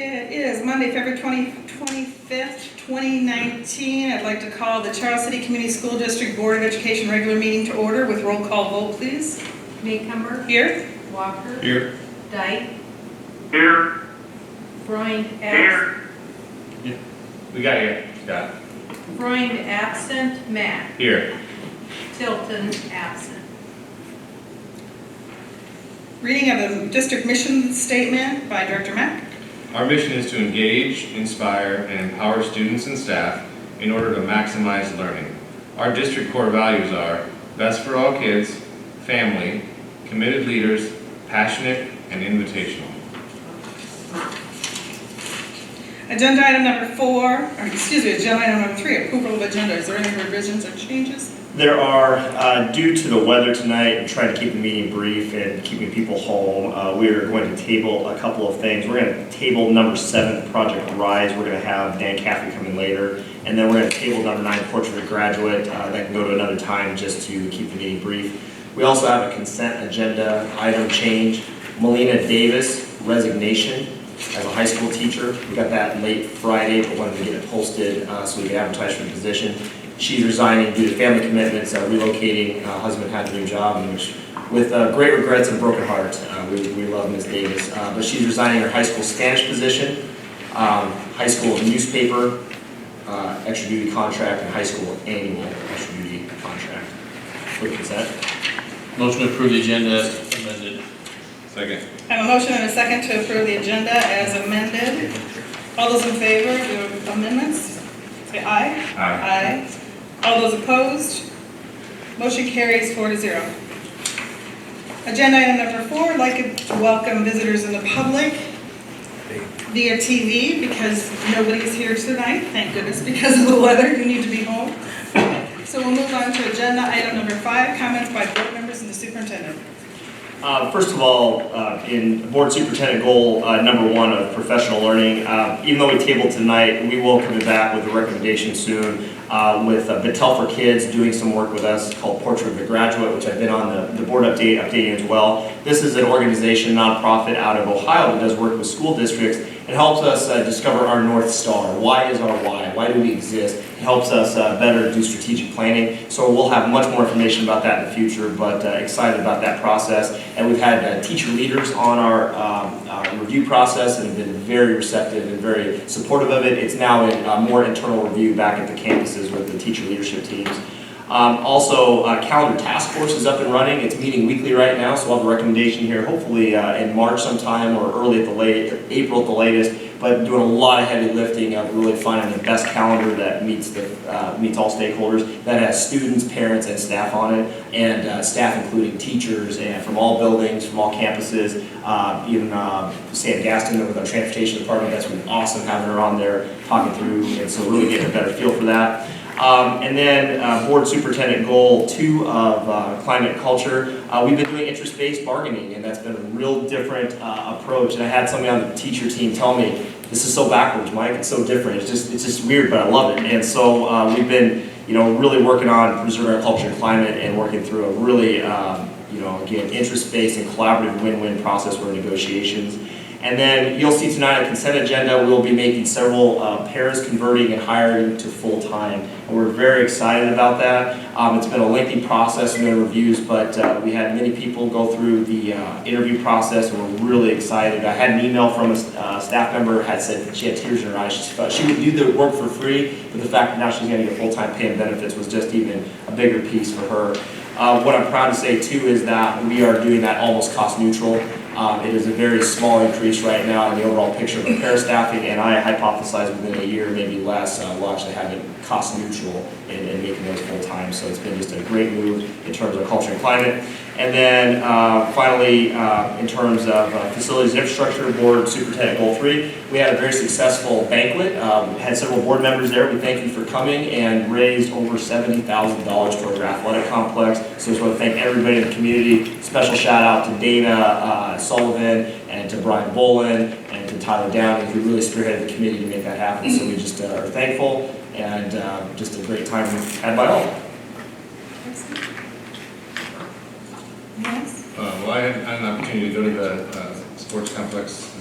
It is Monday, February 25th, 2019. I'd like to call the Charles City Community School District Board of Education regular meeting to order with roll call vote, please. Maycumber. Here. Walker. Here. Dyke. Here. Freund Here. Yeah. We got here. Got Freund absent. Matt. here. Tilton absent. Reading of the district mission statement by Director Mack. Our mission is to engage, inspire, and empower students and staff in order to maximize learning. Our district core values are best for all kids, family, committed leaders, passionate, and invitational. Agenda item number 3, approval of agenda. Is there any revisions or changes? There are, due to the weather tonight and trying to keep the meeting brief and keeping people home, we are going to table a couple of things. We're going to table number 7, Project Rise. We're going to have Dan Caffey come in later. And then we're going to table number 9, Portrait of a Graduate. That can go to another time just to keep the meeting brief. We also have a consent agenda item change. Melina Davis, resignation as a high school teacher. We got that late Friday, but wanted to get it posted so we could advertise for the position. She's resigning due to family commitments, relocating. Husband had a new job, and which, with great regrets and a broken heart, we love Ms. Davis. But she's resigning her high school Spanish position, high school newspaper, extra duty contract, and high school annual extra duty contract. For consent. Motion to approve the agenda as amended. Second. I have a motion and a second to approve the agenda as amended. All those in favor of the amendments, say aye. Aye. Aye. All those opposed? Motion carries 4-0. Agenda item number 4, I'd like to welcome visitors in the public via TV because nobody's here tonight. Thank goodness, because of the weather, you need to be home. So we'll move on to agenda item number 5, comments by board members and the superintendent. First of all, in board superintendent goal number 1 of professional learning, even though we tabled tonight, we will come back with a recommendation soon with Battelle for Kids doing some work with us called Portrait of a Graduate, which I've been on the board updating as well. This is an organization, nonprofit out of Ohio that does work with school districts. It helps us discover our North Star. Why is our why? Why do we exist? It helps us better do strategic planning. So we'll have much more information about that in the future, but excited about that process. And we've had teacher leaders on our review process and have been very receptive and very supportive of it. It's now in more internal review back at the campuses with the teacher leadership teams. Also, calendar task force is up and running. It's meeting weekly right now, so we'll have a recommendation here, hopefully in March sometime or early at the April at the latest. But doing a lot of heavy lifting of really finding the best calendar that meets all stakeholders, that has students, parents, and staff on it, and staff including teachers and from all buildings, from all campuses. Even Sam Gaston with our transportation department. That's been awesome having her on there talking through, and so really getting a better feel for that. And then board superintendent goal 2 of climate culture. We've been doing interest-based bargaining, and that's been a real different approach. And I had somebody on the teacher team tell me, "This is so backwards, Mike. It's so different. It's just weird, but I love it." And so we've been, really working on preserving our culture and climate, and working through a really, again, interest-based and collaborative win-win process for negotiations. And then you'll see tonight a consent agenda. We'll be making several pairs converting and hiring to full-time. And we're very excited about that. It's been a lengthy process and reviews, but we had many people go through the interview process, and we're really excited. I had an email from a staff member had said that she had tears in her eyes. She thought she would do the work for free, but the fact that now she's going to get full-time pay and benefits was just even a bigger piece for her. What I'm proud to say too is that we are doing that almost cost neutral. It is a very small increase right now in the overall picture of repair staffing, and I hypothesize within a year, maybe less, we'll actually have it cost neutral in making those full time. So it's been just a great move in terms of culture and climate. And then finally, in terms of facilities and infrastructure, board superintendent goal 3, we had a very successful banquet. Had several board members there. We thank you for coming, and raised over $70,000 for our athletic complex. So I just want to thank everybody in the community. Special shout out to Dana Sullivan and to Brian Bolin and to Tyler Downey, who really spearheaded the committee to make that happen. So we just are thankful, and just a great time had by all. Yes? Well, I had an opportunity to go to the sports complex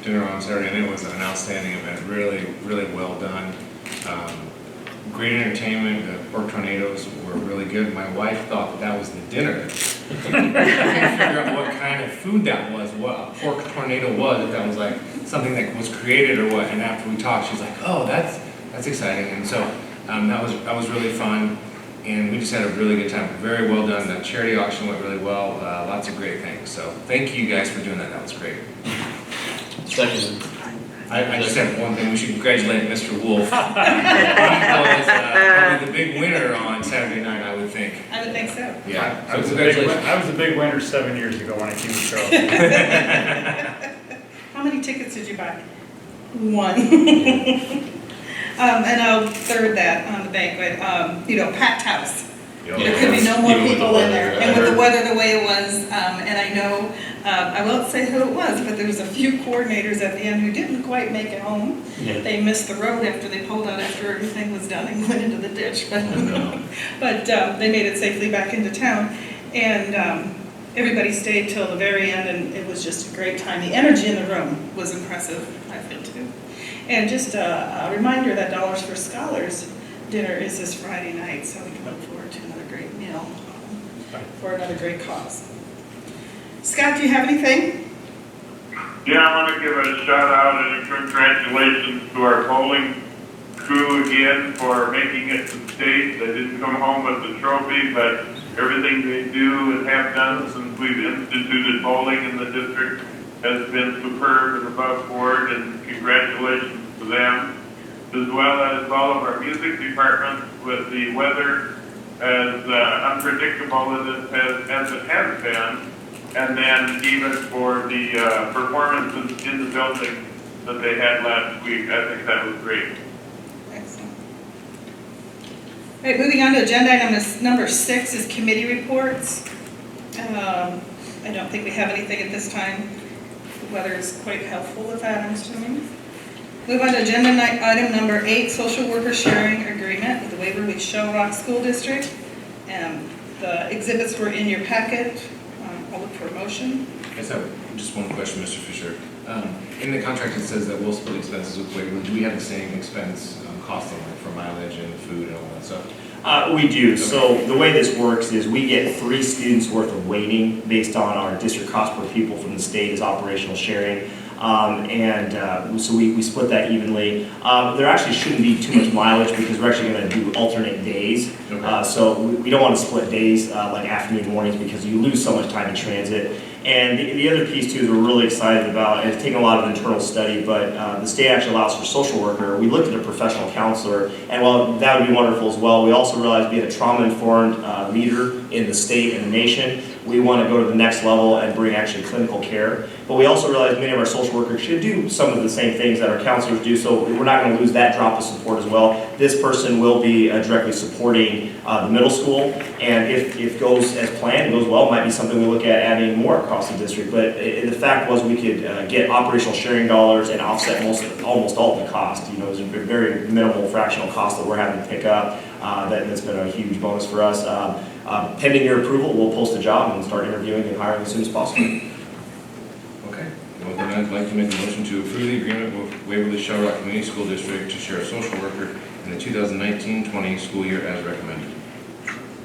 dinner on Saturday, and it was an outstanding event. Really, really well done. Great entertainment. The pork tornadoes were really good. My wife thought that was the dinner. I couldn't figure out what kind of food that was, what a pork tornado was, if that was like something that was created or what. And after we talked, she's like, "Oh, that's exciting." And so that was really fun, and we just had a really good time. Very well done. That charity auction went really well. Lots of great things. So thank you guys for doing that. That was great. Second. I just have one thing. We should congratulate Mr. Wolf. He was probably the big winner on Saturday night, I would think. I would think so. Yeah. I was a big winner 7 years ago when I came to Charlotte. How many tickets did you buy? One. And I'll third that on the banquet, packed house. There could be no more Even with the people in weather, there. I And with the heard. weather the way it was, and I know, I won't say who it was, but there was a few coordinators at the end who didn't quite make it home. Yeah. They missed the road after they pulled out after everything was done and went into the ditch. But, they made it safely back into town. And everybody stayed till the very end, and it was just a great time. The energy in the room was impressive, I feel too. And just a reminder that Dollars for Scholars dinner is this Friday night, so we can look forward to another great meal for another great cause. Scott, do you have anything? Yeah, I want to give a shout out and a congratulations to our bowling crew again for making it to state. They didn't come home with the trophy, but everything they do and have done since we've instituted bowling in the district has been superb and above board, and congratulations to them, as well as all of our music departments with the weather as unpredictable as it has been, and then even for the performances in the building that they had last week. I think that was great. Excellent. All right, moving on to agenda item number 6 is committee reports. I don't think we have anything at this time. The weather is quite helpful with that, I'm assuming. Move on to agenda item number 8, social worker sharing agreement with the Waverly Shell Rock School District. The exhibits were in your packet. I'll look for a motion. I just have just one question, Mr. Fisher. In the contract, it says that we'll split expenses with Waverly. Do we have the same expense cost on for mileage and food and all that stuff? We do. So the way this works is we get 3 students worth of weighting based on our district cost per pupil from the state as operational sharing. So we split that evenly. There actually shouldn't be too much mileage because we're actually going to do alternate days. Okay. So we don't want to split days like afternoon, mornings, because you lose so much time in transit. And the other piece too is we're really excited about, and it's taken a lot of internal study, but the state actually allows for social worker. We looked at a professional counselor, and while that would be wonderful as well, we also realized being a trauma-informed leader in the state and the nation, we want to go to the next level and bring actually clinical care. But we also realize many of our social workers should do some of the same things that our counselors do, so we're not going to lose that drop of support as well. This person will be directly supporting the middle school, and if goes as planned, goes well, it might be something we look at adding more across the district. But the fact was we could get operational sharing dollars and offset almost all of the cost. You know, it's a very minimal fractional cost that we're having to pick up. That's been a huge bonus for us. Pending your approval, we'll post a job and start interviewing and hiring as soon as possible. Okay. Well, then I'd like to make a motion to approve the agreement with Waverly Shell Rock Community School District to share a social worker in the 2019-20 school year as recommended.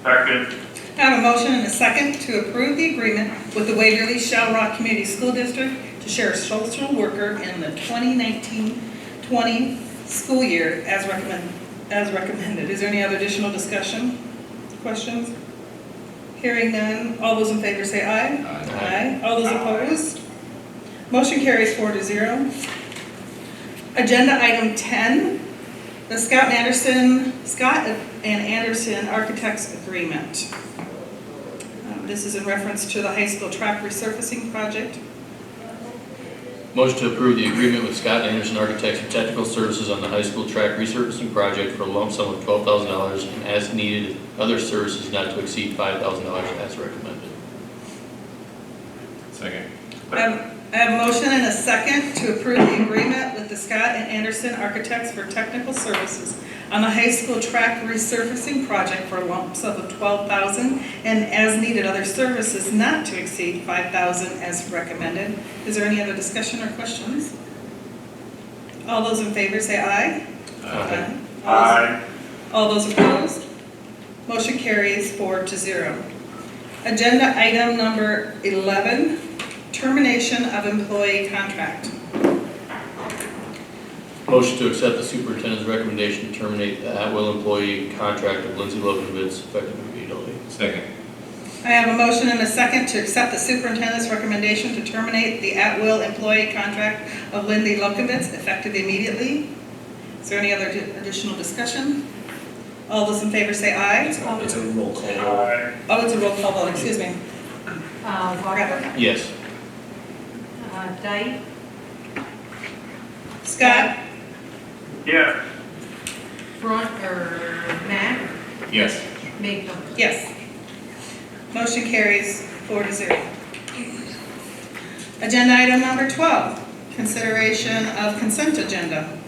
Second. I have a motion and a second to approve the agreement with the Waverly Shell Rock Community School District to share a social worker in the 2019-20 school year as recommended. Is there any other additional discussion? Questions? Hearing none. All those in favor say aye. Aye. All those opposed? Motion carries 4-0. Agenda item 10, the Scott and Anderson Architects Agreement. This is in reference to the high school track resurfacing project. Motion to approve the agreement with Scott Anderson Architects for technical services on the high school track resurfacing project for a lump sum of $12,000 and as needed other services not to exceed $5,000 as recommended. Second. I have a motion and a second to approve the agreement with the Scott and Anderson Architects for Technical Services on the high school track resurfacing project for a lump sum of $12,000 and as needed other services not to exceed $5,000 as recommended. Is there any other discussion or questions? All those in favor say aye. Aye. Aye. All those opposed? Motion carries 4-0. Agenda item number 11, termination of employee contract. Motion to accept the superintendent's recommendation to terminate the at-will employee contract of Lindsay Loganowitz effective immediately. Second. I have a motion and a second to accept the superintendent's recommendation to terminate the at-will employee contract of Lindsay Loganowitz effective immediately. Is there any other additional discussion? All those in favor say aye. It's a roll call. Aye. Oh, it's a roll call vote, excuse me. Walker, Yes. Dyke, Scott? Yes. Matt, Yes. Maycumber. Yes. Motion carries 4-0. Agenda item number 12, consideration of consent agenda.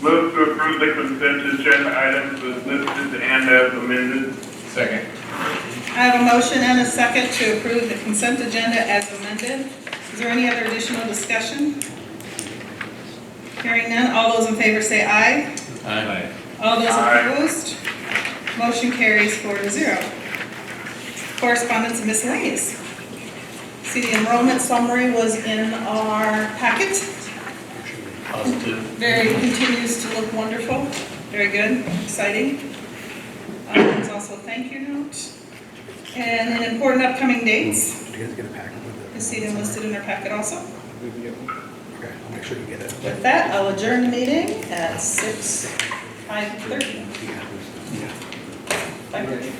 Move to approve the consent agenda items as listed and as amended. Second. I have a motion and a second to approve the consent agenda as amended. Is there any other additional discussion? Hearing none, all those in favor say aye. Aye. All those Aye. opposed? Motion carries 4-0. Correspondence and miscellaneous. See, the enrollment summary was in our packet. Positive. Continues to look wonderful. Very good, exciting. There's also a thank you note. And an important upcoming dates. Did you guys get a packet with it? Is seen and listed in our packet also. Okay, I'll make sure you get it. With that, I'll adjourn the meeting at 5:30. Yeah. Bye.